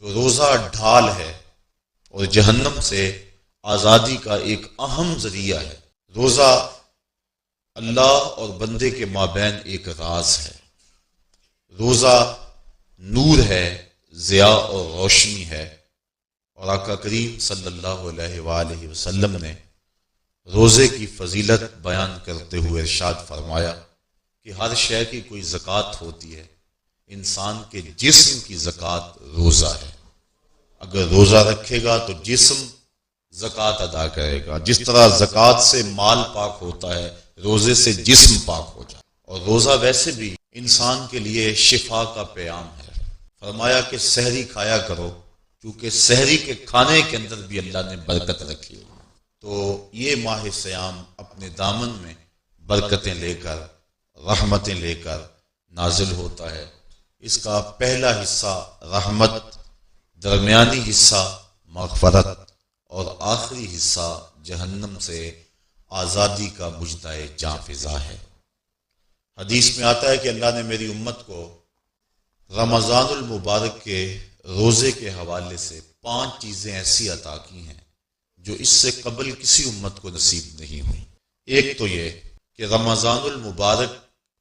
تو روزہ ڈھال ہے اور جہنم سے آزادی کا ایک اہم ذریعہ ہے۔ روزہ اللہ اور بندے کے مابین ایک راز ہے۔ روزہ نور ہے، ضیاء اور روشنی ہے، اور آقا کریم صلی اللہ علیہ وآلہ وسلم نے روزے کی فضیلت بیان کرتے ہوئے ارشاد فرمایا کہ ہر شے کی کوئی زکوٰۃ ہوتی ہے، انسان کے جسم کی زکوٰۃ روزہ ہے۔ اگر روزہ رکھے گا تو جسم زکوٰۃ ادا کرے گا، جس طرح زکوٰۃ سے مال پاک ہوتا ہے روزے سے جسم پاک ہو جائے۔ اور روزہ ویسے بھی انسان کے لیے شفا کا پیام ہے۔ فرمایا کہ سحری کھایا کرو، کیونکہ سحری کے کھانے کے اندر بھی اللہ نے برکت رکھی ہے۔ تو یہ ماہ صیام اپنے دامن میں برکتیں لے کر، رحمتیں لے کر نازل ہوتا ہے۔ اس کا پہلا حصہ رحمت، درمیانی حصہ مغفرت، اور آخری حصہ جہنم سے آزادی کا مجدہ جاں فضا ہے۔ حدیث میں آتا ہے کہ اللہ نے میری امت کو رمضان المبارک کے روزے کے حوالے سے 5 چیزیں ایسی عطا کی ہیں جو اس سے قبل کسی امت کو نصیب نہیں ہوئی۔ ایک تو یہ کہ رمضان المبارک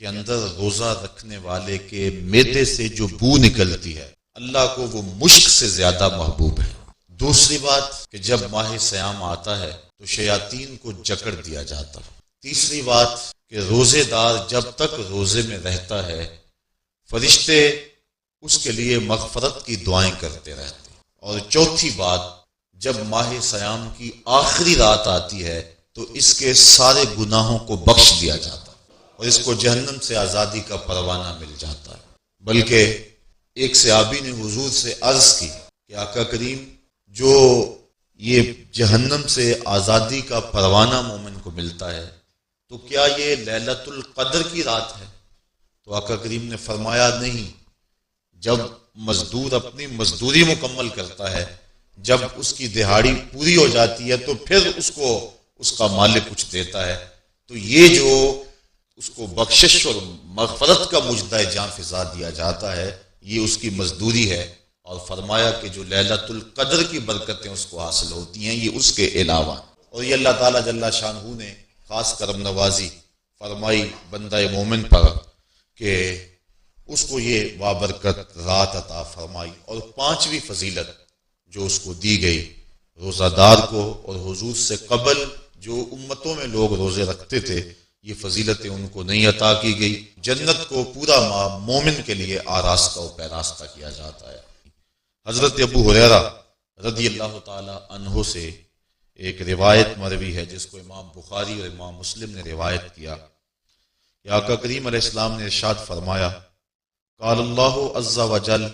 کے اندر روزہ رکھنے والے کے معدے سے جو بو نکلتی ہے اللہ کو وہ مشک سے زیادہ محبوب ہے۔ دوسری بات کہ جب ماہ صیام آتا ہے تو شیاطین کو جکڑ دیا جاتا ہے۔ تیسری بات کہ روزے دار جب تک روزے میں رہتا ہے فرشتے اس کے لیے مغفرت کی دعائیں کرتے رہتے ہیں۔ اور چوتھی بات، جب ماہ صیام کی آخری رات آتی ہے تو اس کے سارے گناہوں کو بخش دیا جاتا ہے اور اس کو جہنم سے آزادی کا پروانہ مل جاتا ہے۔ بلکہ ایک صحابی نے حضور سے عرض کی کہ آقا کریم، جو یہ جہنم سے آزادی کا پروانہ مومن کو ملتا ہے تو کیا یہ لیلۃ القدر کی رات ہے؟ تو آقا کریم نے فرمایا نہیں، جب مزدور اپنی مزدوری مکمل کرتا ہے، جب اس کی دہاڑی پوری ہو جاتی ہے تو پھر اس کو اس کا مالک کچھ دیتا ہے، تو یہ جو اس کو بخشش اور مغفرت کا مجدہ جاں فضا دیا جاتا ہے یہ اس کی مزدوری ہے۔ اور فرمایا کہ جو لیلۃ القدر کی برکتیں اس کو حاصل ہوتی ہیں یہ اس کے علاوہ، اور یہ اللہ تعالیٰ جل شانہ نے خاص کرم نوازی فرمائی بندہ مومن پر کہ اس کو یہ بابرکت رات عطا فرمائی۔ اور 5ویں فضیلت جو اس کو دی گئی روزہ دار کو، اور حضور سے قبل جو امتوں میں لوگ روزے رکھتے تھے یہ فضیلتیں ان کو نہیں عطا کی گئی۔ جنت کو پورا مومن کے لیے آراستہ و پیراستہ کیا جاتا ہے۔ حضرت ابو ہریرہ رضی اللہ تعالی عنہ سے ایک روایت مروی ہے جس کو امام بخاری اور امام مسلم نے روایت کیا کہ آقا کریم علیہ السلام نے ارشاد فرمایا، قال اللہ عز وجل،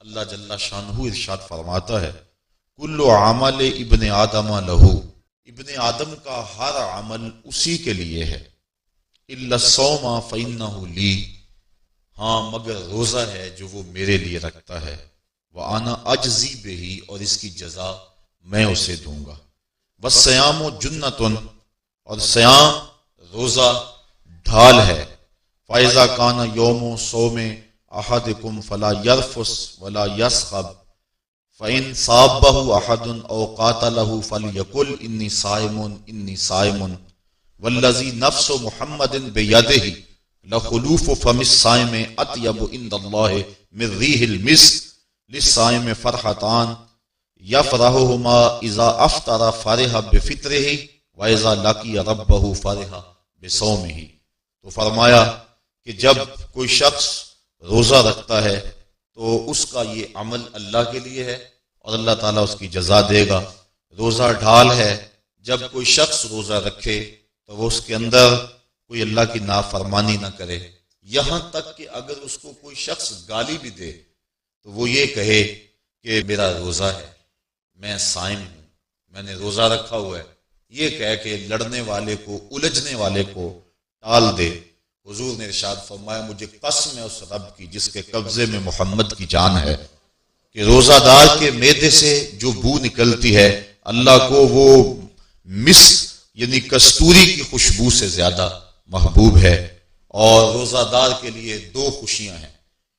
اللہ جل شانہ ارشاد فرماتا ہے، کل عمل ابن آدم لہو، ابن آدم کا ہر عمل اسی کے لیے ہے، الا الصوم فانہ لی، ہاں مگر روزہ ہے جو وہ میرے لیے رکھتا ہے، وَأَنَا أَجْزِي بِهِ، اور اس کی جزا میں اسے دوں گا، وَالصِّيَامُ جُنَّةٌ، اور صیام روزہ ڈھال ہے، فَإِذَا كَانَ يَوْمُ صَوْمِ أَحَدِكُمْ فَلَا يَرْفُثْ وَلَا يَصْخَبْ فَإِنْ صَابَّهُ أَحَدٌ أَوْ قَاتَلَهُ فَلْيَقُلْ إِنِّي صَائِمٌ وَالَّذِي نَفْسُ مُحَمَّدٍ بِيَدِهِ لَخُلُوفُ فَمِ الصَّائِمِ أَطْيَبُ عِندَ اللَّهِ مِنْ رِيحِ الْمِسْكِ للصائم فرحتان یفرحهما اذا افطر فرح بفطره واذا لقي ربه فرح بصومه۔ تو فرمایا کہ جب کوئی شخص روزہ رکھتا ہے تو اس کا یہ عمل اللہ کے لیے ہے اور اللہ تعالیٰ اس کی جزا دے گا۔ روزہ ڈھال ہے، جب کوئی شخص روزہ رکھے تو وہ اس کے اندر کوئی اللہ کی نافرمانی نہ کرے، یہاں تک کہ اگر اس کو کوئی شخص گالی بھی دے تو وہ یہ کہے کہ میرا روزہ ہے، میں صائم ہوں، میں نے روزہ رکھا ہوا ہے، یہ کہہ کے لڑنے والے کو، الجھنے والے کو ٹال دے۔ حضور نے ارشاد فرمایا، مجھے قسم ہے اس رب کی جس کے قبضے میں محمد کی جان ہے، کہ روزہ دار کے معدے سے جو بو نکلتی ہے اللہ کو وہ مسک یعنی کستوری کی خوشبو سے زیادہ محبوب ہے۔ اور روزہ دار کے لیے 2 خوشیاں ہیں،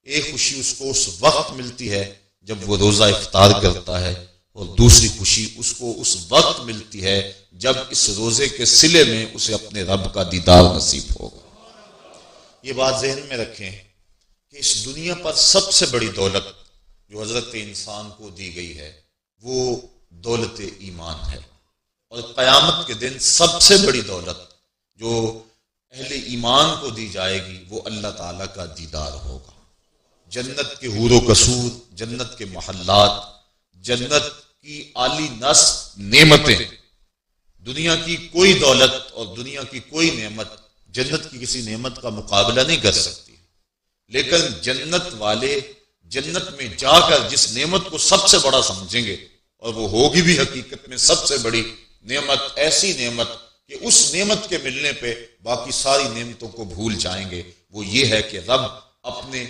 ایک خوشی اس کو اس وقت ملتی ہے جب وہ روزہ افطار کرتا ہے، اور دوسری خوشی اس کو اس وقت ملتی ہے جب اس روزے کے صلے میں اسے اپنے رب کا دیدار نصیب ہوگا۔ یہ بات ذہن میں رکھیں کہ اس دنیا پر سب سے بڑی دولت جو حضرت انسان کو دی گئی ہے وہ دولت ایمان ہے، اور قیامت کے دن سب سے بڑی دولت جو اہل ایمان کو دی جائے گی وہ اللہ تعالیٰ کا دیدار ہوگا۔ جنت کے حور و قصور، جنت کے محلات، جنت کی اعلی نصب نعمتیں، دنیا کی کوئی دولت اور دنیا کی کوئی نعمت جنت کی کسی نعمت کا مقابلہ نہیں کر سکتی، لیکن جنت والے جنت میں جا کر جس نعمت کو سب سے بڑا سمجھیں گے، اور وہ ہوگی بھی حقیقت میں سب سے بڑی نعمت، ایسی نعمت کہ اس نعمت کے ملنے پہ باقی ساری نعمتوں کو بھول جائیں گے، وہ یہ ہے کہ رب اپنے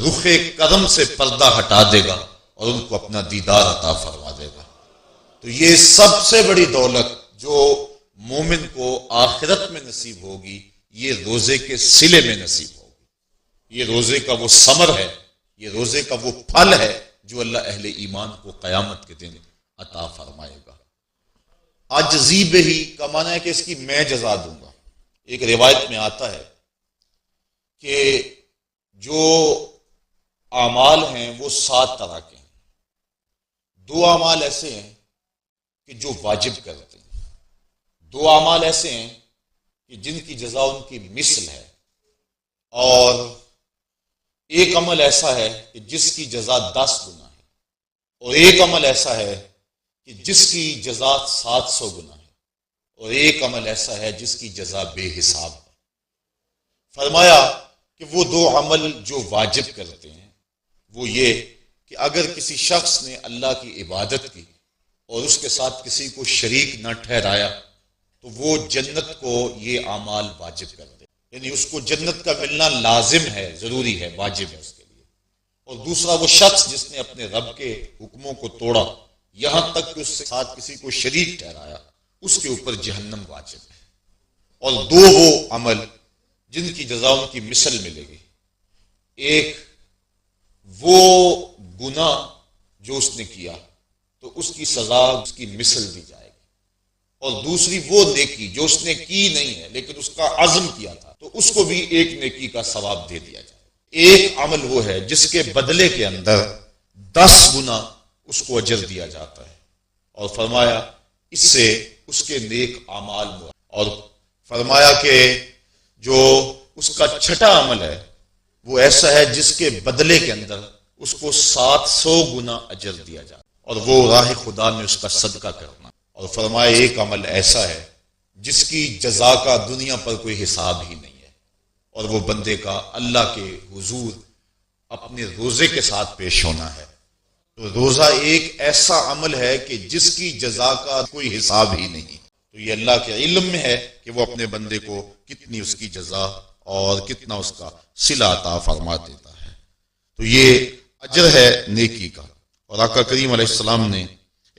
رخ کرم سے پردہ ہٹا دے گا اور ان کو اپنا دیدار عطا فرما دے گا۔ تو یہ سب سے بڑی دولت جو مومن کو آخرت میں نصیب ہوگی، یہ روزے کے صلے میں نصیب ہوگی۔ یہ روزے کا وہ ثمر ہے، یہ روزے کا وہ پھل ہے جو اللہ اہل ایمان کو قیامت کے دن عطا فرمائے گا۔ عجزی بہی کا معنی ہے کہ اس کی میں جزا دوں گا۔ ایک روایت میں آتا ہے کہ جو اعمال ہیں وہ 7 طرح کے ہیں۔ 2 اعمال ایسے ہیں کہ جو واجب کرتے ہیں، 2 اعمال ایسے ہیں کہ جن کی جزا ان کی مثل ہے، اور ایک عمل ایسا ہے کہ جس کی جزا 10 گنا ہے، اور ایک عمل ایسا ہے کہ جس کی جزا 700 گنا ہے، اور ایک عمل ایسا ہے جس کی جزا بے حساب ہے۔ فرمایا کہ وہ 2 عمل جو واجب کرتے ہیں وہ یہ کہ اگر کسی شخص نے اللہ کی عبادت کی اور اس کے ساتھ کسی کو شریک نہ ٹھہرایا تو وہ جنت کو یہ اعمال واجب کر دے، یعنی اس کو جنت کا ملنا لازم ہے، ضروری ہے، واجب ہے اس کے لیے۔ اور دوسرا وہ شخص جس نے اپنے رب کے حکموں کو توڑا یہاں تک کہ اس کے ساتھ کسی کو شریک ٹھہرایا، اس کے اوپر جہنم واجب ہے۔ اور 2 وہ عمل جن کی جزا ان کی مثل ملے گی، ایک وہ گناہ جو اس نے کیا تو اس کی سزا اس کی مثل دی جائے گی، اور دوسری وہ نیکی جو اس نے کی نہیں ہے لیکن اس کا عزم کیا تھا تو اس کو بھی ایک نیکی کا ثواب دے دیا جائے۔ ایک عمل وہ ہے جس کے بدلے کے اندر 10 گنا اس کو اجر دیا جاتا ہے، اور فرمایا اس سے اس کے نیک اعمال ہوا، اور فرمایا کہ جو اس کا چھٹا عمل ہے وہ ایسا ہے جس کے بدلے کے اندر اس کو 700 گنا اجر دیا جاتا ہے، اور وہ راہ خدا میں اس کا صدقہ کرنا۔ اور فرمایا ایک عمل ایسا ہے جس کی جزا کا دنیا پر کوئی حساب ہی نہیں ہے، اور وہ بندے کا اللہ کے حضور اپنے روزے کے ساتھ پیش ہونا ہے۔ تو روزہ ایک ایسا عمل ہے کہ جس کی جزا کا کوئی حساب ہی نہیں، تو یہ اللہ کے علم میں ہے کہ وہ اپنے بندے کو کتنی اس کی جزا اور کتنا اس کا صلہ عطا فرما دیتا ہے۔ تو یہ اجر ہے نیکی کا۔ اور آقا کریم علیہ السلام نے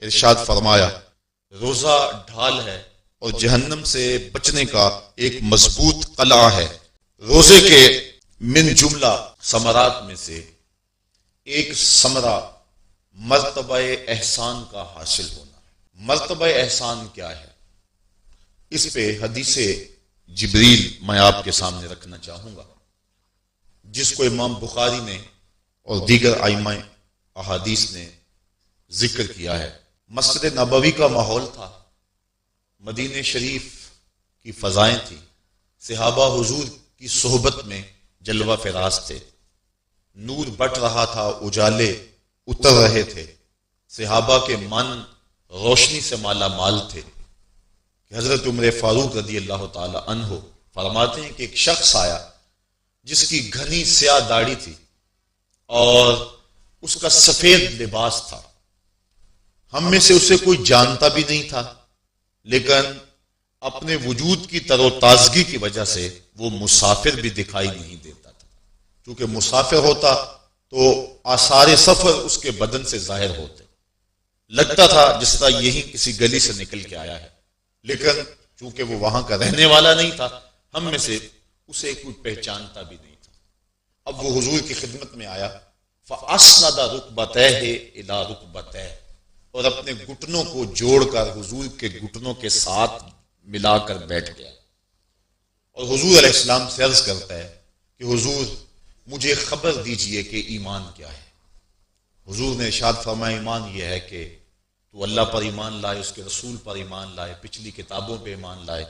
ارشاد فرمایا روزہ ڈھال ہے اور جہنم سے بچنے کا ایک مضبوط قلعہ ہے۔ روزے کے من جملہ ثمرات میں سے ایک ثمرہ مرتبہ احسان کا حاصل ہونا ہے۔ مرتبہ احسان کیا ہے؟ اس پہ حدیث جبریل میں آپ کے سامنے رکھنا چاہوں گا، جس کو امام بخاری نے اور دیگر ائمہ احادیث نے ذکر کیا ہے۔ مسجد نبوی کا ماحول تھا، مدینہ شریف کی فضائیں تھیں، صحابہ حضور کی صحبت میں جلوہ فراز تھے، نور بٹ رہا تھا، اجالے اتر رہے تھے، صحابہ کے من روشنی سے مالا مال تھے کہ حضرت عمر فاروق رضی اللہ تعالی عنہ فرماتے ہیں کہ ایک شخص آیا جس کی گھنی سیاہ داڑھی تھی اور اس کا سفید لباس تھا، ہم میں سے اسے کوئی جانتا بھی نہیں تھا، لیکن اپنے وجود کی تر و تازگی کی وجہ سے وہ مسافر بھی دکھائی نہیں دیتا تھا، کیونکہ مسافر ہوتا تو آثار سفر اس کے بدن سے ظاہر ہوتے، لگتا تھا جس طرح یہی کسی گلی سے نکل کے آیا ہے، لیکن چونکہ وہ وہاں کا رہنے والا نہیں تھا، ہم میں سے اسے کوئی پہچانتا بھی نہیں تھا۔ اب وہ حضور کی خدمت میں آیا، فَأَسْنَدَ رُكْبَتَيْهِ إِلَى رُكْبَتَيْهِ، اور اپنے گھٹنوں کو جوڑ کر حضور کے گھٹنوں کے ساتھ ملا کر بیٹھ گیا، اور حضور علیہ السلام سے عرض کرتا ہے کہ حضور مجھے خبر دیجئے کہ ایمان کیا ہے۔ حضور نے ارشاد فرمایا ایمان یہ ہے کہ تو اللہ پر ایمان لائے، اس کے رسول پر ایمان لائے، پچھلی کتابوں پہ ایمان لائے،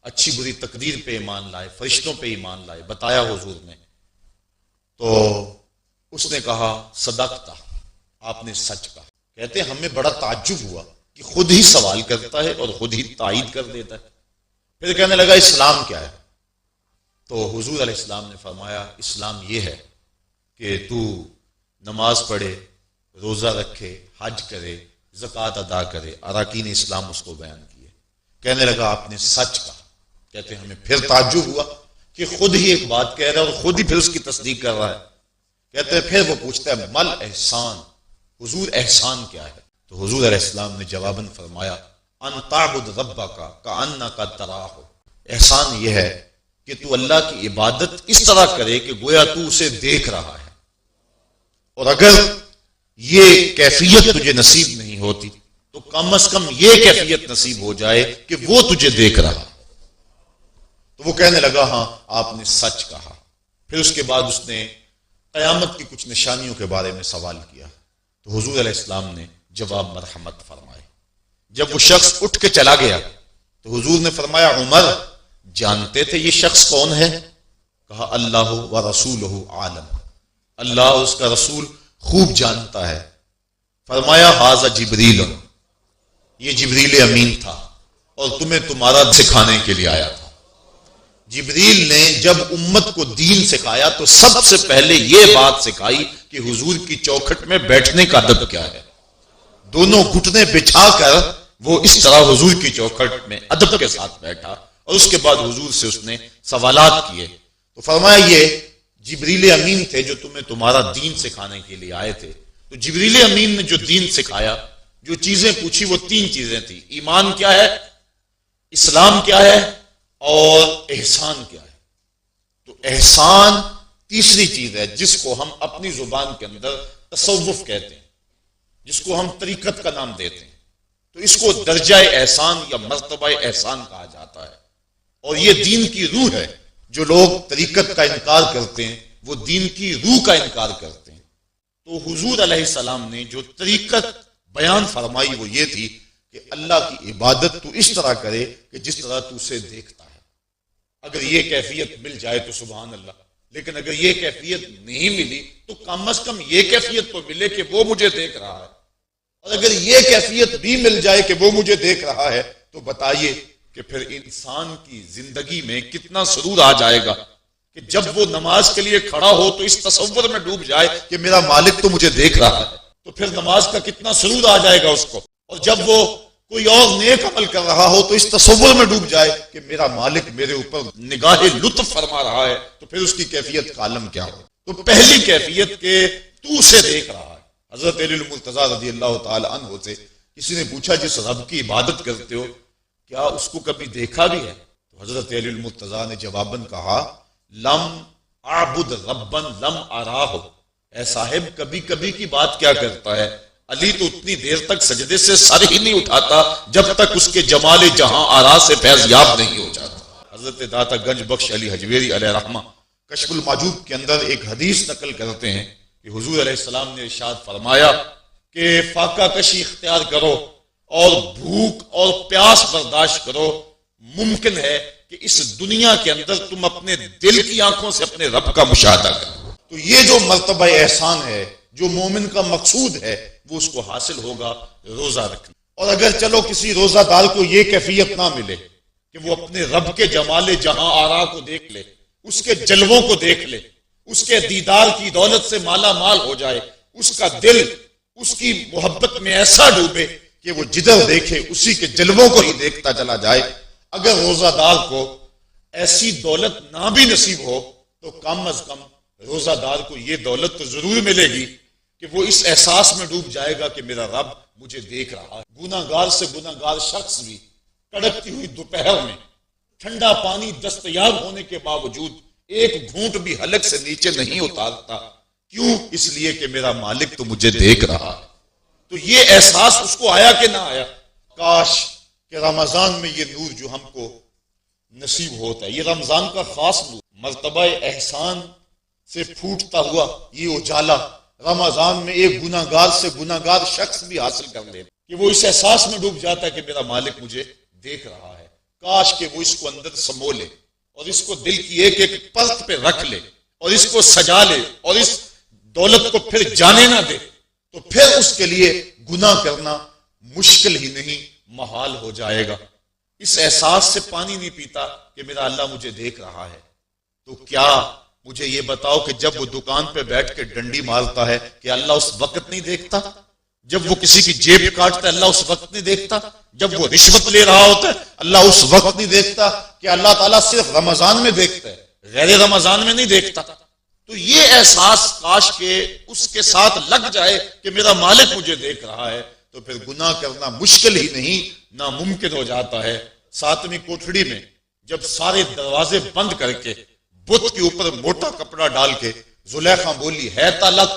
اچھی بری تقدیر پہ ایمان لائے، فرشتوں پہ ایمان لائے، بتایا حضور نے۔ تو اس نے کہا صدقتا، آپ نے سچ کہا۔ کہتے ہیں ہمیں بڑا تعجب ہوا کہ خود ہی سوال کرتا ہے اور خود ہی تائید کر دیتا ہے۔ پھر کہنے لگا اسلام کیا ہے؟ تو حضور علیہ السلام نے فرمایا اسلام یہ ہے کہ تو نماز پڑھے، روزہ رکھے، حج کرے، زکوٰۃ ادا کرے، اراکین اسلام اس کو بیان کیے۔ کہنے لگا آپ نے سچ کہا۔ کہتے ہیں ہمیں پھر تعجب ہوا کہ خود ہی ایک بات کہہ رہا ہے اور خود ہی پھر اس کی تصدیق کر رہا ہے۔ کہتے ہیں پھر وہ پوچھتا ہے مل احسان، حضور احسان کیا ہے؟ تو حضور علیہ السلام نے جواباً فرمایا ان تعبد ربک کأنک تراہ، احسان یہ ہے کہ تو اللہ کی عبادت اس طرح کرے کہ گویا تو اسے دیکھ رہا ہے، اور اگر یہ کیفیت تجھے نصیب نہیں ہوتی تو کم از کم یہ کیفیت نصیب ہو جائے کہ وہ تجھے دیکھ رہا ہے۔ تو وہ کہنے لگا ہاں آپ نے سچ کہا۔ پھر اس کے بعد اس نے قیامت کی کچھ نشانیوں کے بارے میں سوال کیا، تو حضور علیہ السلام نے جواب مرحمت فرمائے۔ جب وہ شخص اٹھ کے چلا گیا تو حضور نے فرمایا عمر جانتے تھے یہ شخص کون ہے؟ کہا اللہ و رسولہ عالم، اللہ اور اس کا رسول خوب جانتا ہے۔ فرمایا ھذا جبریل، یہ جبریل امین تھا اور تمہیں تمہارا سکھانے کے لیے آیا تھا۔ جبریل نے جب امت کو دین سکھایا تو سب سے پہلے یہ بات سکھائی کہ حضور کی چوکھٹ میں بیٹھنے کا ادب کیا ہے۔ دونوں گھٹنے بچھا کر وہ اس طرح حضور کی چوکھٹ میں ادب کے ساتھ بیٹھا، اور اس کے بعد حضور سے اس نے سوالات کیے۔ تو فرمایا یہ جبریل امین تھے جو تمہیں تمہارا دین سکھانے کے لیے آئے تھے۔ تو جبریل امین نے جو دین سکھایا، جو چیزیں پوچھی وہ 3 چیزیں تھیں، ایمان کیا ہے، اسلام کیا ہے اور احسان کیا ہے۔ تو احسان تیسری چیز ہے جس کو ہم اپنی زبان کے اندر تصوف کہتے ہیں، جس کو ہم طریقت کا نام دیتے ہیں۔ تو اس کو درجہ احسان یا مرتبہ احسان کہا جاتا ہے، اور یہ دین کی روح ہے۔ جو لوگ طریقت کا انکار کرتے ہیں وہ دین کی روح کا انکار کرتے ہیں۔ تو حضور علیہ السلام نے جو طریقت بیان فرمائی وہ یہ تھی کہ اللہ کی عبادت تو اس طرح کرے کہ جس طرح تو اسے دیکھتا ہے۔ اگر یہ کیفیت مل جائے تو سبحان اللہ، لیکن اگر یہ کیفیت نہیں ملی تو کم از کم یہ کیفیت تو ملے کہ وہ مجھے دیکھ رہا ہے، اور اگر یہ کیفیت بھی مل جائے کہ وہ مجھے دیکھ رہا ہے تو بتائیے کہ پھر انسان کی زندگی میں کتنا سرور آ جائے گا کہ جب وہ نماز کے لیے کھڑا ہو تو اس تصور میں ڈوب جائے کہ میرا مالک تو مجھے دیکھ رہا ہے، تو پھر نماز کا کتنا سرور آ جائے گا اس کو۔ اور جب وہ کوئی اور نیک عمل کر رہا ہو تو اس تصور میں ڈوب جائے کہ میرا مالک میرے اوپر نگاہ لطف فرما رہا ہے، تو پھر اس کی کیفیت کا عالم کیا ہو۔ تو پہلی کیفیت کہ تو اسے دیکھ رہا ہے۔ حضرت علی المرتضیٰ رضی اللہ تعالی عنہ سے کسی نے پوچھا جس رب کی عبادت کرتے ہو کیا اس کو کبھی دیکھا بھی ہے؟ تو حضرت علی المرتضیٰ نے جواباً کہا لم اعبد ربا لم اراہ، اے صاحب کبھی کبھی کی بات کیا کرتا ہے، علی تو اتنی دیر تک سجدے سے سر ہی نہیں اٹھاتا جب تک اس کے جمال جہاں آرا سے فیض یاب نہیں ہو جاتا۔ حضرت داتا گنج بخش علی حجویری علیہ رحمہ کشف المعجوب کے اندر ایک حدیث نقل کرتے ہیں کہ حضور علیہ السلام نے ارشاد فرمایا کہ فاقہ کشی اختیار کرو اور بھوک اور پیاس برداشت کرو، ممکن ہے کہ اس دنیا کے اندر تم اپنے دل کی آنکھوں سے اپنے رب کا مشاہدہ کرو۔ تو یہ جو مرتبہ احسان ہے، جو مومن کا مقصود ہے، وہ اس کو حاصل ہوگا روزہ رکھنا۔ اور اگر چلو کسی روزہ دار کو یہ کیفیت نہ ملے کہ وہ اپنے رب کے جمال جہاں آرا کو دیکھ لے، اس کے جلووں کو دیکھ لے، اس کے دیدار کی دولت سے مالا مال ہو جائے، اس کا دل اس کی محبت میں ایسا ڈوبے کہ وہ جدھر دیکھے اسی کے جلووں کو ہی دیکھتا چلا جائے، اگر روزہ دار کو ایسی دولت نہ بھی نصیب ہو تو کم از کم روزہ دار کو یہ دولت تو ضرور ملے گی کہ وہ اس احساس میں ڈوب جائے گا کہ میرا رب مجھے دیکھ رہا ہے۔ گناہ گار سے گناہ گار شخص بھی کڑکتی ہوئی دوپہر میں ٹھنڈا پانی دستیاب ہونے کے باوجود ایک گھونٹ بھی حلق سے نیچے نہیں اتارتا، کیوں؟ اس لیے کہ میرا مالک تو مجھے دیکھ رہا ہے۔ تو یہ احساس اس کو آیا کہ نہ آیا؟ کاش کہ رمضان میں یہ نور جو ہم کو نصیب ہوتا ہے، یہ رمضان کا خاص نور، مرتبہ احسان سے پھوٹتا ہوا یہ اجالا رمضان میں ایک گناہ گار سے گناہ گار شخص بھی حاصل کر لے کہ وہ اس احساس میں ڈوب جاتا ہے کہ میرا مالک مجھے دیکھ رہا ہے۔ کاش کہ وہ اس کو اندر سمو لے اور اس کو دل کی ایک ایک پرت پہ رکھ لے اور اس کو سجا لے اور اس دولت کو پھر جانے نہ دے، تو پھر اس کے لیے گناہ کرنا مشکل ہی نہیں، محال ہو جائے گا۔ اس احساس سے پانی نہیں پیتا کہ میرا اللہ مجھے دیکھ رہا ہے، تو کیا مجھے یہ بتاؤ کہ جب وہ دکان پہ بیٹھ کے ڈنڈی مارتا ہے کہ اللہ اس وقت نہیں دیکھتا؟ جب وہ کسی کی جیب کاٹتا ہے اللہ اس وقت نہیں دیکھتا؟ جب وہ رشوت لے رہا ہوتا ہے اللہ اس وقت نہیں دیکھتا؟ کہ اللہ تعالیٰ صرف رمضان میں دیکھتا ہے، غیر رمضان میں نہیں دیکھتا؟ تو یہ احساس کاش کہ اس کے ساتھ لگ جائے کہ میرا مالک مجھے دیکھ رہا ہے، تو پھر گناہ کرنا مشکل ہی نہیں، ناممکن ہو جاتا ہے۔ 7ویں کوٹھڑی میں جب سارے دروازے بند کر کے بت کے اوپر موٹا کپڑا ڈال کے زلیخا بولی ہے طلق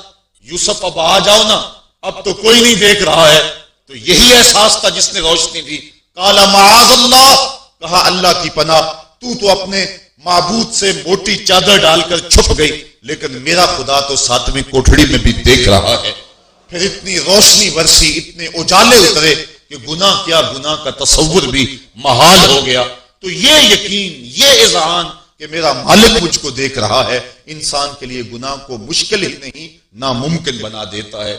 یوسف اب آ جاؤ نا، اب تو کوئی نہیں دیکھ رہا ہے، تو یہی احساس تھا جس نے روشنی دی۔ قال معاذ اللہ، کہا اللہ کی پناہ، تو اپنے معبود سے موٹی چادر ڈال کر چھپ گئی، لیکن میرا خدا تو 7ویں کوٹھڑی میں بھی دیکھ رہا ہے۔ پھر اتنی روشنی برسی، اتنے اجالے اترے کہ گناہ کیا، گناہ کا تصور بھی محال ہو گیا۔ تو یہ یقین، یہ اذعان کہ میرا مالک مجھ کو دیکھ رہا ہے، انسان کے لیے گناہ کو مشکل ہی نہیں، ناممکن بنا دیتا ہے۔